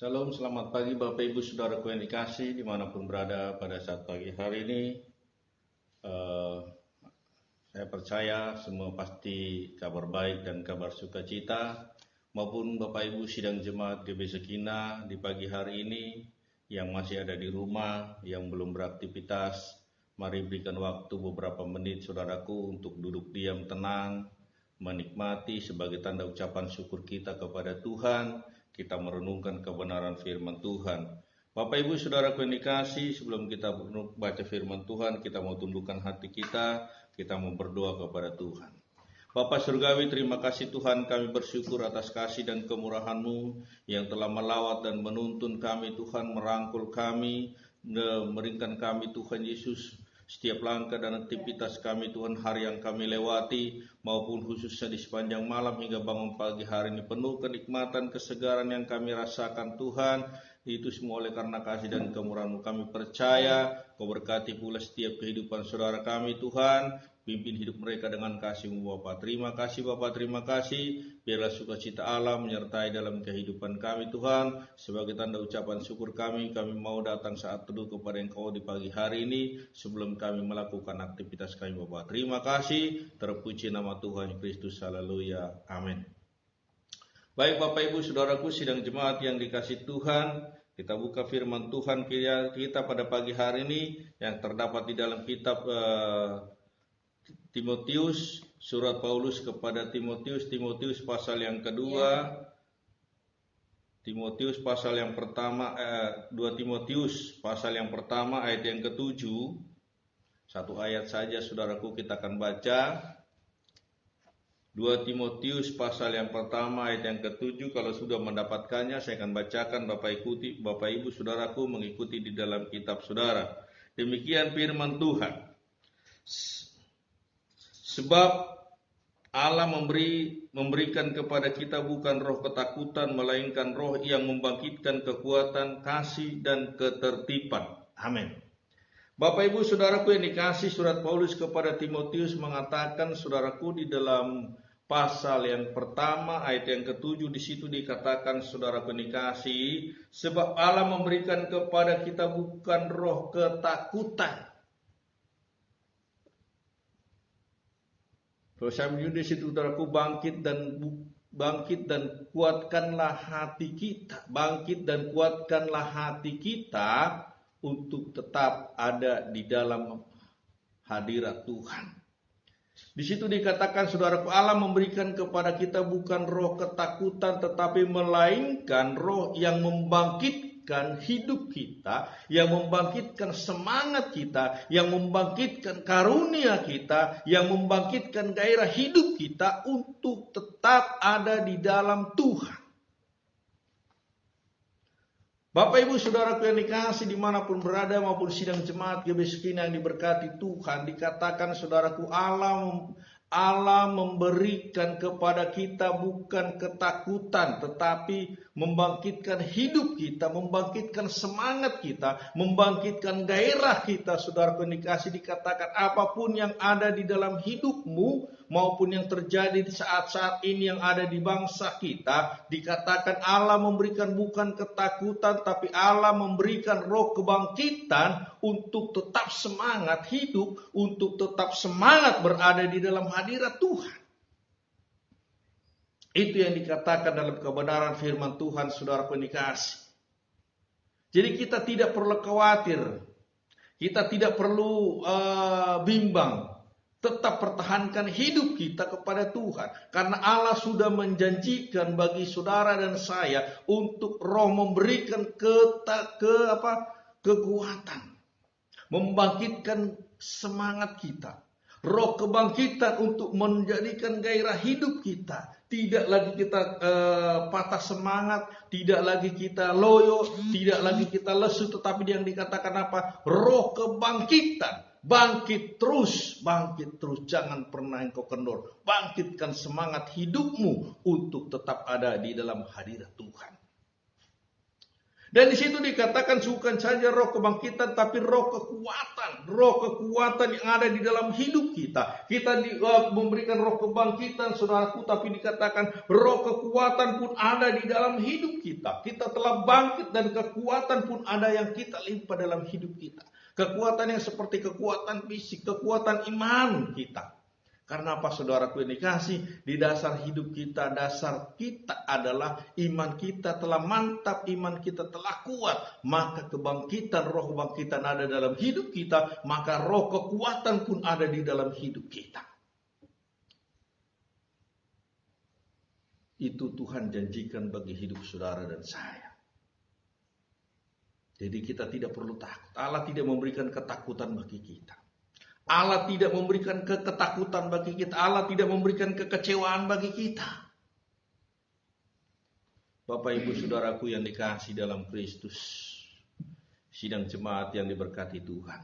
Shalom, selamat pagi Bapak Ibu Saudaraku yang dikasih dimanapun berada pada saat pagi hari ini. Saya percaya semua pasti kabar baik dan kabar sukacita, maupun Bapak Ibu sidang jemaat GB Sekinah di pagi hari ini yang masih ada di rumah, yang belum beraktivitas. Mari berikan waktu beberapa menit saudaraku untuk duduk diam tenang, menikmati sebagai tanda ucapan syukur kita kepada Tuhan. Kita merenungkan kebenaran firman Tuhan. Bapak Ibu Saudaraku yang dikasih, sebelum kita baca firman Tuhan, kita mau tundukkan hati kita mau berdoa kepada Tuhan. Bapak Surgawi, terima kasih Tuhan, kami bersyukur atas kasih dan kemurahan-Mu yang telah melawat dan menuntun kami Tuhan, merangkul kami, meringkan kami Tuhan Yesus. Setiap langkah dan aktivitas kami Tuhan, hari yang kami lewati maupun khususnya di sepanjang malam hingga bangun pagi hari ini, penuh kenikmatan, kesegaran yang kami rasakan Tuhan. Itu semua oleh karena kasih dan kemurahan-Mu. Kami percaya Kau berkati pula setiap kehidupan saudara kami Tuhan. Pimpin hidup mereka dengan kasih-Mu Bapa. Terima kasih Bapa, terima kasih. Biarlah sukacita Allah menyertai dalam kehidupan kami Tuhan. Sebagai tanda ucapan syukur kami mau datang saat teduh kepada Engkau di pagi hari ini sebelum kami melakukan aktivitas kami Bapa. Terima kasih, terpuji nama Tuhan Kristus. Haleluya. Amin. Baik Bapak Ibu Saudaraku sidang jemaat yang dikasih Tuhan, kita buka firman Tuhan kita pada pagi hari ini yang terdapat di dalam kitab Timotius, surat Paulus kepada Timotius pasal yang kedua, Timotius pasal yang pertama, 2 Timotius pasal yang pertama ayat yang ke-7. Satu ayat saja saudaraku kita akan baca. 2 Timotius pasal yang pertama ayat yang ke-7. Kalau sudah mendapatkannya saya akan bacakan, Bapak Ibu Saudaraku mengikuti di dalam kitab saudara. Demikian firman Tuhan. Sebab Allah memberikan kepada kita bukan roh ketakutan, melainkan roh yang membangkitkan kekuatan, kasih, dan ketertiban. Amin. Bapak Ibu Saudaraku yang dikasih, surat Paulus kepada Timotius mengatakan, saudaraku, di dalam pasal yang pertama ayat yang ke-7 di situ dikatakan, saudaraku yang dikasih, sebab Allah memberikan kepada kita bukan roh ketakutan. Terus saya menyuruh di situ, saudaraku, bangkit dan kuatkanlah hati kita. Bangkit dan kuatkanlah hati kita untuk tetap ada di dalam hadirat Tuhan. Di situ dikatakan, saudaraku, Allah memberikan kepada kita bukan roh ketakutan, tetapi melainkan roh yang membangkitkan hidup kita, yang membangkitkan semangat kita, yang membangkitkan karunia kita, yang membangkitkan gairah hidup kita untuk tetap ada di dalam Tuhan. Bapak Ibu Saudaraku yang dikasih dimanapun berada maupun sidang jemaat GB Sekinah yang diberkati Tuhan, dikatakan saudaraku, Allah memberikan kepada kita bukan ketakutan, tetapi membangkitkan hidup kita, membangkitkan semangat kita, membangkitkan gairah kita. Saudaraku yang dikasih, dikatakan apapun yang ada di dalam hidupmu maupun yang terjadi di saat-saat ini yang ada di bangsa kita, dikatakan Allah memberikan bukan ketakutan, tapi Allah memberikan roh kebangkitan untuk tetap semangat hidup, untuk tetap semangat berada di dalam hadirat Tuhan. Itu yang dikatakan dalam kebenaran firman Tuhan, saudaraku yang dikasih. Jadi kita tidak perlu khawatir, kita tidak perlu bimbang. Tetap pertahankan hidup kita kepada Tuhan. Karena Allah sudah menjanjikan bagi saudara dan saya untuk roh memberikan kekuatan. Membangkitkan semangat kita. Roh kebangkitan untuk menjadikan gairah hidup kita. Tidak lagi kita patah semangat. Tidak lagi kita loyo. Tidak lagi kita lesu. Tetapi yang dikatakan apa? Roh kebangkitan. Bangkit terus, jangan pernah engkau kendor. Bangkitkan semangat hidupmu untuk tetap ada di dalam hadirat Tuhan. Dan di situ dikatakan bukan saja roh kebangkitan, tapi roh kekuatan yang ada di dalam hidup kita. Kita memberikan roh kebangkitan, saudaraku, tapi dikatakan roh kekuatan pun ada di dalam hidup kita. Kita telah bangkit dan kekuatan pun ada yang kita limpah dalam hidup kita. Kekuatan yang seperti kekuatan fisik, kekuatan iman kita. Karena apa, saudaraku yang dikasih? Di dasar hidup kita, dasar kita adalah iman kita telah mantap, iman kita telah kuat. Maka kebangkitan, roh kebangkitan ada dalam hidup kita, maka roh kekuatan pun ada di dalam hidup kita. Itu Tuhan janjikan bagi hidup saudara dan saya. Jadi kita tidak perlu takut. Allah tidak memberikan ketakutan bagi kita. Allah tidak memberikan ketakutan bagi kita. Allah tidak memberikan kekecewaan bagi kita. Bapak ibu saudaraku yang dikasihi dalam Kristus, sidang jemaat yang diberkati Tuhan,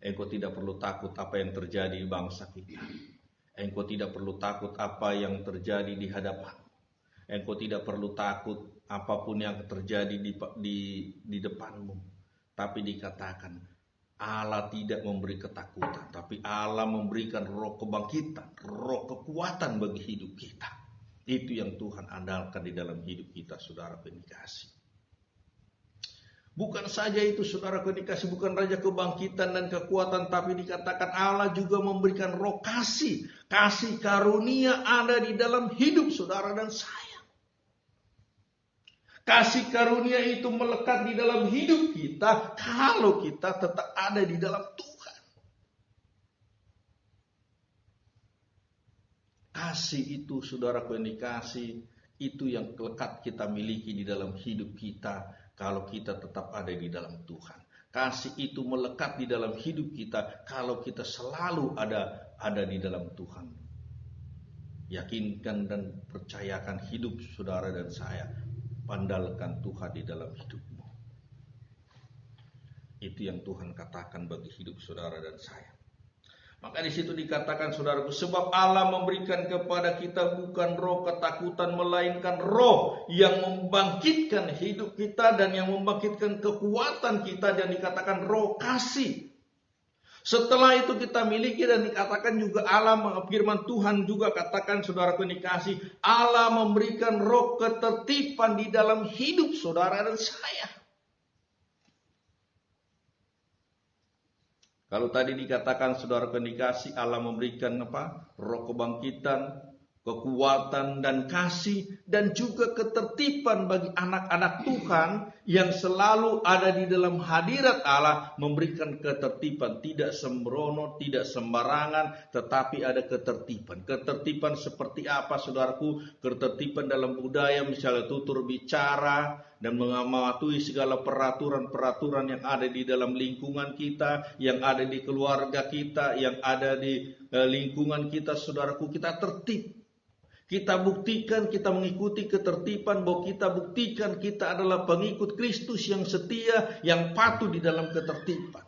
engkau tidak perlu takut apa yang terjadi di bangsa kita. Engkau tidak perlu takut apa yang terjadi di hadapan. Engkau tidak perlu takut apapun yang terjadi di depanmu. Tapi dikatakan Allah tidak memberi ketakutan, tapi Allah memberikan roh kebangkitan, roh kekuatan bagi hidup kita. Itu yang Tuhan andalkan di dalam hidup kita, saudara dikasih. Bukan saja itu, saudara dikasih, bukan raja kebangkitan dan kekuatan, tapi dikatakan Allah juga memberikan roh kasih. Kasih karunia ada di dalam hidup saudara dan saya. Kasih karunia itu melekat di dalam hidup kita kalau kita tetap ada di dalam Tuhan. Kasih itu, saudaraku yang dikasih, itu yang lekat kita miliki di dalam hidup kita kalau kita tetap ada di dalam Tuhan. Kasih itu melekat di dalam hidup kita kalau kita selalu ada di dalam Tuhan. Yakinkan dan percayakan hidup saudara dan saya. Andalkan Tuhan di dalam hidupmu. Itu yang Tuhan katakan bagi hidup saudara dan saya. Maka di situ dikatakan, saudaraku, sebab Allah memberikan kepada kita bukan roh ketakutan, melainkan roh yang membangkitkan hidup kita dan yang membangkitkan kekuatan kita, dan dikatakan roh kasih. Setelah itu kita miliki dan dikatakan juga Allah, firman Tuhan juga katakan, saudaraku yang dikasih, Allah memberikan roh ketertiban di dalam hidup saudara dan saya. Kalau tadi dikatakan, saudaraku yang dikasih, Allah memberikan apa? Roh kebangkitan, kekuatan dan kasih, dan juga ketertiban bagi anak-anak Tuhan yang selalu ada di dalam hadirat Allah, memberikan ketertiban, tidak sembrono, tidak sembarangan, tetapi ada ketertiban. Ketertiban seperti apa, saudaraku? Ketertiban dalam budaya, misalnya tutur bicara, dan mematuhi segala peraturan-peraturan yang ada di dalam lingkungan kita, yang ada di keluarga kita, yang ada di lingkungan kita, saudaraku, kita tertib. Kita buktikan, kita mengikuti ketertiban, bahwa kita buktikan kita adalah pengikut Kristus yang setia, yang patuh di dalam ketertiban.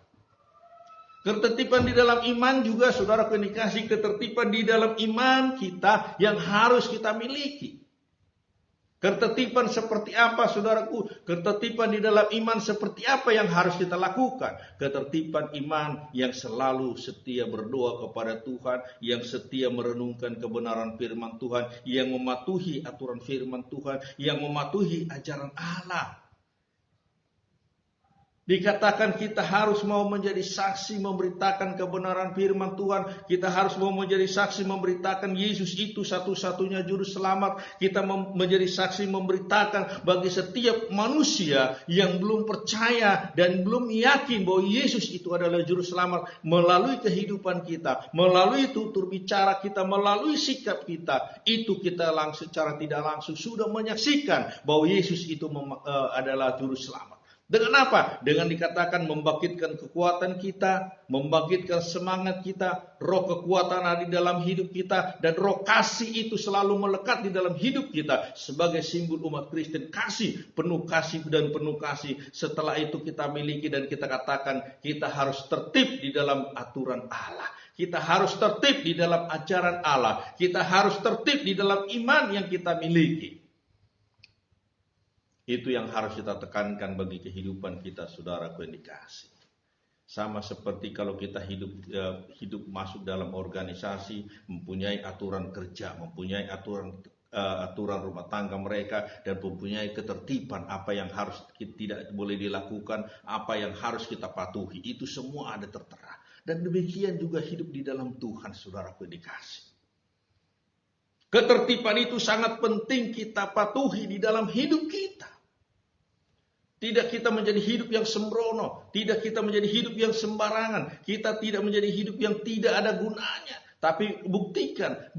Ketertiban di dalam iman juga, saudara, dikasih ketertiban di dalam iman kita yang harus kita miliki. Ketertiban seperti apa, saudaraku? Ketertiban di dalam iman seperti apa yang harus kita lakukan? Ketertiban iman yang selalu setia berdoa kepada Tuhan, yang setia merenungkan kebenaran firman Tuhan, yang mematuhi aturan firman Tuhan, yang mematuhi ajaran Allah. Dikatakan kita harus mau menjadi saksi memberitakan kebenaran firman Tuhan. Kita harus mau menjadi saksi memberitakan Yesus itu satu-satunya juru selamat. Kita menjadi saksi memberitakan bagi setiap manusia yang belum percaya dan belum yakin bahwa Yesus itu adalah juru selamat. Melalui kehidupan kita, melalui tutur bicara kita, melalui sikap kita, itu kita langsung secara tidak langsung sudah menyaksikan bahwa Yesus itu adalah juru selamat. Dengan apa? Dengan dikatakan membangkitkan kekuatan kita, membangkitkan semangat kita, roh kekuatan ada di dalam hidup kita, dan roh kasih itu selalu melekat di dalam hidup kita sebagai simbol umat Kristen. Kasih, penuh kasih dan penuh kasih. Setelah itu kita miliki dan kita katakan kita harus tertib di dalam aturan Allah. Kita harus tertib di dalam ajaran Allah. Kita harus tertib di dalam iman yang kita miliki. Itu yang harus kita tekankan bagi kehidupan kita, saudaraku yang dikasih. Sama seperti kalau kita hidup masuk dalam organisasi, mempunyai aturan kerja, mempunyai aturan rumah tangga mereka, dan mempunyai ketertiban apa yang harus tidak boleh dilakukan, apa yang harus kita patuhi. Itu semua ada tertera. Dan demikian juga hidup di dalam Tuhan, saudaraku yang dikasih. Ketertiban itu sangat penting kita patuhi di dalam hidup kita. Tidak kita menjadi hidup yang sembrono, tidak kita menjadi hidup yang sembarangan, kita tidak menjadi hidup yang tidak ada gunanya. Tapi buktikan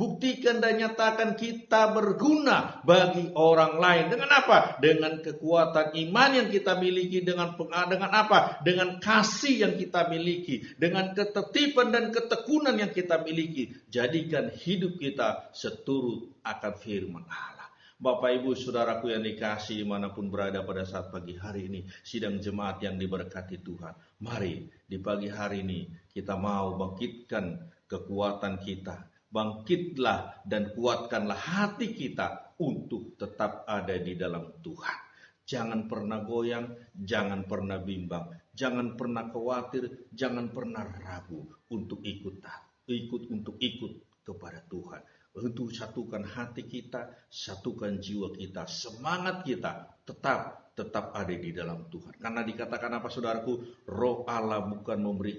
dan nyatakan kita berguna bagi orang lain. Dengan apa? Dengan kekuatan iman yang kita miliki, dengan apa? Dengan kasih yang kita miliki, dengan ketertiban dan ketekunan yang kita miliki. Jadikan hidup kita seturut akan firman Allah. Bapak Ibu Saudaraku yang dikasihi dimanapun berada pada saat pagi hari ini, sidang jemaat yang diberkati Tuhan. Mari di pagi hari ini kita mau bangkitkan kekuatan kita. Bangkitlah dan kuatkanlah hati kita untuk tetap ada di dalam Tuhan. Jangan pernah goyang, jangan pernah bimbang, jangan pernah khawatir, jangan pernah ragu untuk ikut kepada Tuhan. Untuk satukan hati kita, satukan jiwa kita, semangat kita tetap ada di dalam Tuhan. Karena dikatakan apa saudaraku? Roh Allah bukan memberi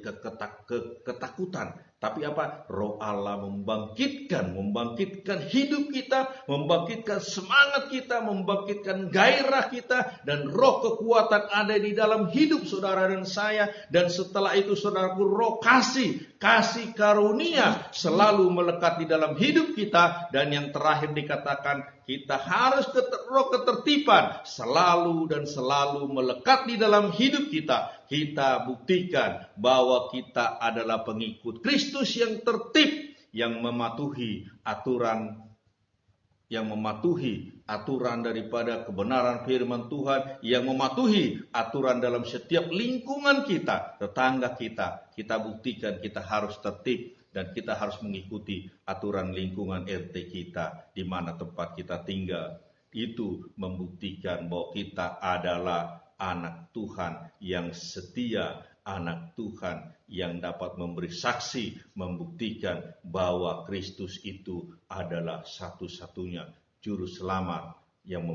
ketakutan, tapi apa? Roh Allah membangkitkan hidup kita, membangkitkan semangat kita, membangkitkan gairah kita, dan roh kekuatan ada di dalam hidup saudara dan saya. Dan setelah itu saudaraku, roh kasih karunia selalu melekat di dalam hidup kita. Dan yang terakhir dikatakan, kita harus roh ketertiban selalu dan selalu melekat di dalam hidup kita. Kita buktikan bahwa kita adalah pengikut Kristus yang tertib, yang mematuhi aturan daripada kebenaran firman Tuhan, yang mematuhi aturan dalam setiap lingkungan kita, tetangga kita. Kita buktikan kita harus tertib dan kita harus mengikuti aturan lingkungan RT kita di mana tempat kita tinggal. Itu membuktikan bahwa kita adalah anak Tuhan yang setia, anak Tuhan yang dapat memberi saksi, membuktikan bahwa Kristus itu adalah satu-satunya juru selamat yang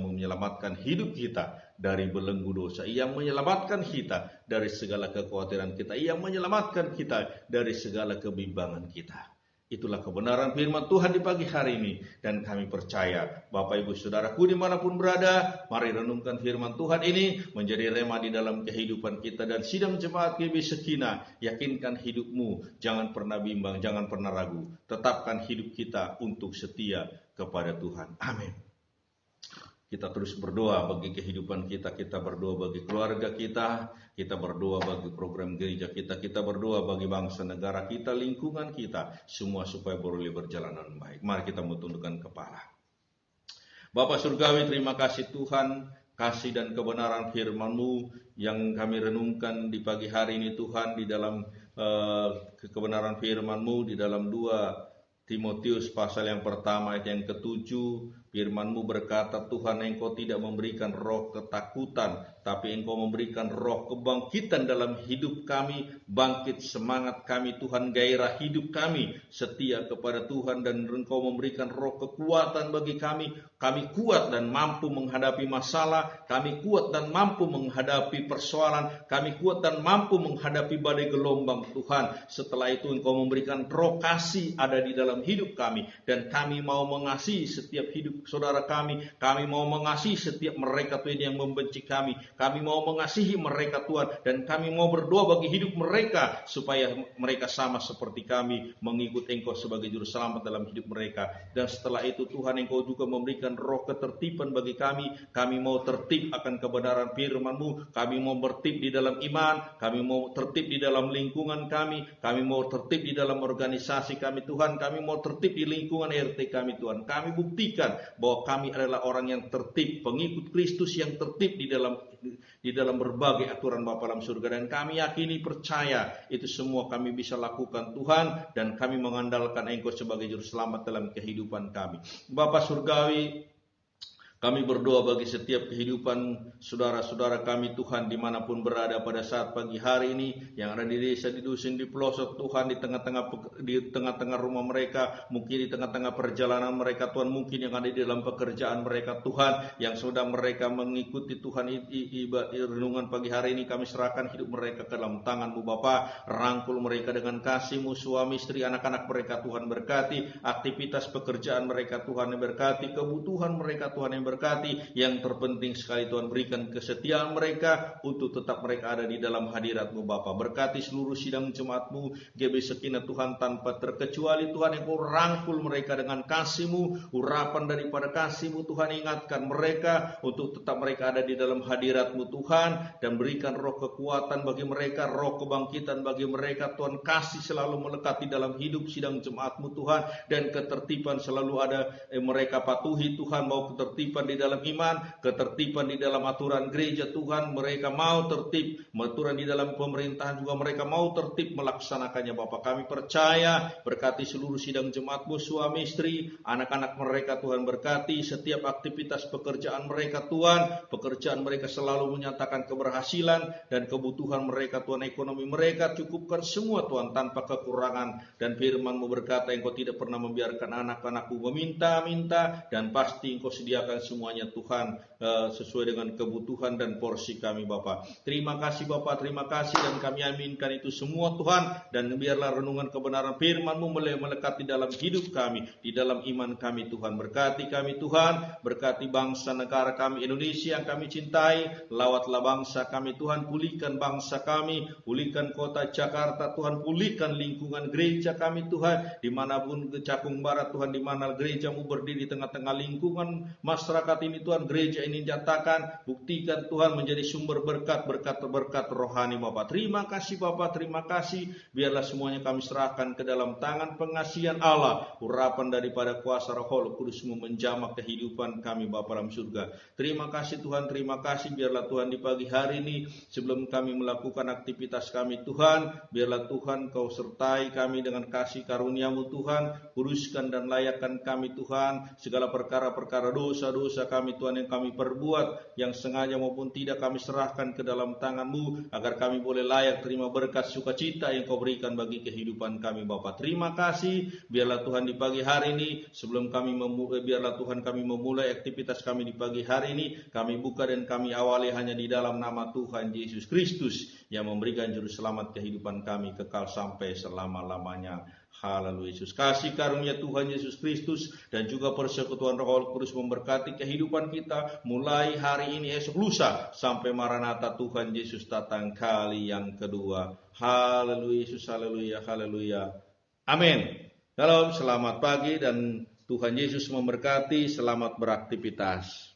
menyelamatkan hidup kita dari belenggu dosa, yang menyelamatkan kita dari segala kekhawatiran kita, yang menyelamatkan kita dari segala kebimbangan kita. Itulah kebenaran firman Tuhan di pagi hari ini. Dan kami percaya, Bapak Ibu Saudaraku dimanapun berada, mari renungkan firman Tuhan ini menjadi rema di dalam kehidupan kita. Dan sidang jemaat GB Sekina, yakinkan hidupmu, jangan pernah bimbang, jangan pernah ragu. Tetapkan hidup kita untuk setia kepada Tuhan. Amin. Kita terus berdoa bagi kehidupan kita, kita berdoa bagi keluarga kita berdoa bagi program gereja kita berdoa bagi bangsa negara kita, lingkungan kita, semua supaya boleh berjalan dengan baik. Mari kita tundukkan kepala. Bapak Surgawi, terima kasih Tuhan, kasih dan kebenaran firman-Mu yang kami renungkan di pagi hari ini Tuhan, di dalam kebenaran firman-Mu di dalam 2 Timotius pasal yang pertama ayat yang ke-7. Firman-Mu berkata, Tuhan, Engkau tidak memberikan roh ketakutan, tapi Engkau memberikan roh kebangkitan dalam hidup kami. Bangkit semangat kami Tuhan, gairah hidup kami, setia kepada Tuhan. Dan Engkau memberikan roh kekuatan bagi kami. Kami kuat dan mampu menghadapi masalah, kami kuat dan mampu menghadapi persoalan, kami kuat dan mampu menghadapi badai gelombang Tuhan. Setelah itu Engkau memberikan roh kasih ada di dalam hidup kami. Dan kami mau mengasihi setiap hidup saudara kami mau mengasihi setiap mereka Tuhan yang membenci kami mau mengasihi mereka Tuhan, dan kami mau berdoa bagi hidup mereka supaya mereka sama seperti kami, mengikut Engkau sebagai juru selamat dalam hidup mereka. Dan setelah itu Tuhan, Engkau juga memberikan roh ketertiban bagi kami mau tertib akan kebenaran firman-Mu, kami mau tertib di dalam iman, kami mau tertib di dalam lingkungan kami mau tertib di dalam organisasi kami Tuhan, kami mau tertib di lingkungan RT kami Tuhan. Kami buktikan bahwa kami adalah orang yang tertib, pengikut Kristus yang tertib di dalam berbagai aturan Bapa dalam surga. Dan kami yakini, percaya itu semua kami bisa lakukan Tuhan, dan kami mengandalkan Engkau sebagai juru selamat dalam kehidupan kami. Bapa Surgawi, Kami berdoa bagi setiap kehidupan saudara-saudara kami Tuhan dimanapun berada pada saat pagi hari ini, yang ada di desa, di dusun, di pelosok Tuhan, di tengah-tengah rumah mereka, mungkin di tengah-tengah perjalanan mereka Tuhan, mungkin yang ada di dalam pekerjaan mereka Tuhan, yang sudah mereka mengikuti Tuhan renungan pagi hari ini, kami serahkan hidup mereka ke dalam tangan-Mu Bapa. Rangkul mereka dengan kasih-Mu, suami istri anak-anak mereka Tuhan berkati, aktivitas pekerjaan mereka Tuhan yang berkati, kebutuhan mereka Tuhan yang berkati. Yang terpenting sekali Tuhan, berikan kesetiaan mereka untuk tetap mereka ada di dalam hadirat-Mu Bapa. Berkati seluruh sidang jemaat-Mu GB Sekinah Tuhan tanpa terkecuali Tuhan, yang Kau rangkul mereka dengan kasih-Mu, urapan daripada kasih-Mu Tuhan. Ingatkan mereka untuk tetap mereka ada di dalam hadirat-Mu Tuhan, dan berikan roh kekuatan bagi mereka, roh kebangkitan bagi mereka Tuhan. Kasih selalu melekat di dalam hidup sidang jemaat-Mu Tuhan, dan ketertiban selalu ada mereka patuhi Tuhan, mau ketertiban di dalam iman, ketertiban di dalam aturan gereja Tuhan, mereka mau tertib, aturan di dalam pemerintahan juga mereka mau tertib melaksanakannya Bapa. Kami percaya, berkati seluruh sidang jemaat-Mu, suami istri, anak-anak mereka Tuhan, berkati setiap aktivitas pekerjaan mereka Tuhan, pekerjaan mereka selalu menyatakan keberhasilan, dan kebutuhan mereka Tuhan, ekonomi mereka cukupkan semua Tuhan tanpa kekurangan. Dan firman-Mu berkata, Engkau tidak pernah membiarkan anak-anak-Mu meminta-minta, dan pasti Engkau sediakan semuanya Tuhan sesuai dengan kebutuhan dan porsi kami Bapa. Terima kasih Bapa, terima kasih, dan kami aminkan itu semua Tuhan, dan biarlah renungan kebenaran firman-Mu melekat di dalam hidup kami, di dalam iman kami Tuhan. Berkati kami Tuhan, berkati bangsa negara kami Indonesia yang kami cintai, lawatlah bangsa kami Tuhan, pulihkan bangsa kami, pulihkan kota Jakarta Tuhan, pulihkan lingkungan gereja kami Tuhan, dimanapun ke Cakung Barat Tuhan, dimana gereja-Mu berdiri di tengah-tengah lingkungan masyarakat ini Tuhan, gereja ini nyatakan, buktikan Tuhan menjadi sumber berkat rohani Bapa. Terima kasih Bapa, terima kasih. Biarlah semuanya kami serahkan ke dalam tangan pengasihan Allah, urapan daripada kuasa Roh Kudus-Mu menjamah kehidupan kami Bapa dalam surga. Terima kasih Tuhan, terima kasih. Biarlah Tuhan di pagi hari ini, sebelum kami melakukan aktivitas kami Tuhan, biarlah Tuhan Kau sertai kami dengan kasih karunia-Mu Tuhan, kuduskan dan layakkan kami Tuhan, segala perkara-perkara dosa-dosa kami Tuhan yang kami perbuat, yang sengaja maupun tidak, kami serahkan ke dalam tangan-Mu, agar kami boleh layak terima berkat sukacita yang Kau berikan bagi kehidupan kami Bapa. Terima kasih. Biarlah Tuhan di pagi hari ini, sebelum kami biarlah Tuhan kami memulai aktivitas kami di pagi hari ini, kami buka dan kami awali hanya di dalam nama Tuhan Yesus Kristus, yang memberikan juru selamat kehidupan kami kekal sampai selama-lamanya. Haleluya. Yesus, kasih karunia Tuhan Yesus Kristus dan juga persekutuan Roh Kudus memberkati kehidupan kita mulai hari ini, esok, lusa, sampai Maranatha Tuhan Yesus datang kali yang kedua. Haleluya Yesus, haleluya, haleluya. Amin. Shalom, selamat pagi dan Tuhan Yesus memberkati. Selamat beraktivitas.